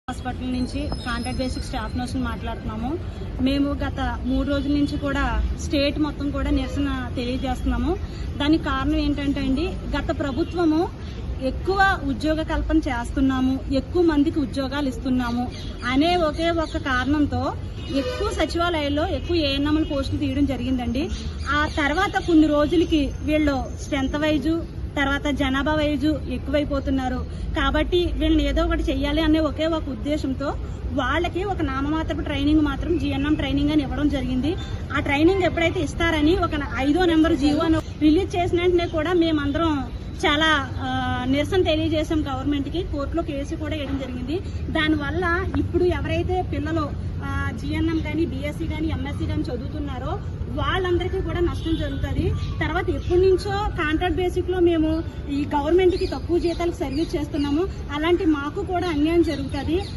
Hospital నుంచి contract basic staff నర్సులు మాట్లాడుతున్నాము. మేము గత 3 రోజుల నుంచి కూడా స్టేట్ మొత్తం కూడా నిరసన తెలియజేస్తున్నాము. దానికి కారణం ఏంటంటే అండి, గత ప్రభుత్వము ఎక్కువ ఉద్యోగ కల్పన చేస్తున్నాము, ఎక్కువ మందికి ఉద్యోగాలు ఇస్తున్నాము అనే ఒకే ఒక కారణంతో ఎక్కువ సచివాలయాల్లో ఎక్కువ ఏఎన్ఎంల పోస్టులు తీయడం జరిగిందండి. ఆ తర్వాత కొన్ని రోజులకి వీళ్ళు స్ట్రెంత్ వైజు తర్వాత జనాభా వైజు ఎక్కువైపోతున్నారు కాబట్టి వీళ్ళని ఏదో ఒకటి చెయ్యాలి అనే ఒకే ఒక ఉద్దేశంతో వాళ్ళకి ఒక నామమాత్రపు ట్రైనింగ్ మాత్రం జిఎన్ఎం ట్రైనింగ్ అని ఇవ్వడం జరిగింది. ఆ ట్రైనింగ్ ఎప్పుడైతే ఇస్తారని ఒక 5వ నెంబర్ జీవోను రిలీజ్ చేసిన వెంటనే కూడా మేమందరం చాలా నిరసన తెలియజేసాం. గవర్నమెంట్కి కోర్టులో కేసు కూడా వేయడం జరిగింది. దానివల్ల ఇప్పుడు ఎవరైతే పిల్లలు జిఎన్ఎం కానీ బీఎస్సీ కానీ ఎంఎస్సీ కానీ చదువుతున్నారో వాళ్ళందరికీ కూడా నష్టం జరుగుతుంది. తర్వాత ఎప్పటి నుంచో కాంట్రాక్ట్ బేసిక్ లో మేము ఈ గవర్నమెంట్ కి తక్కువ జీతాలకు సర్వీస్ చేస్తున్నాము, అలాంటి మాకు కూడా అన్యాయం జరుగుతుంది.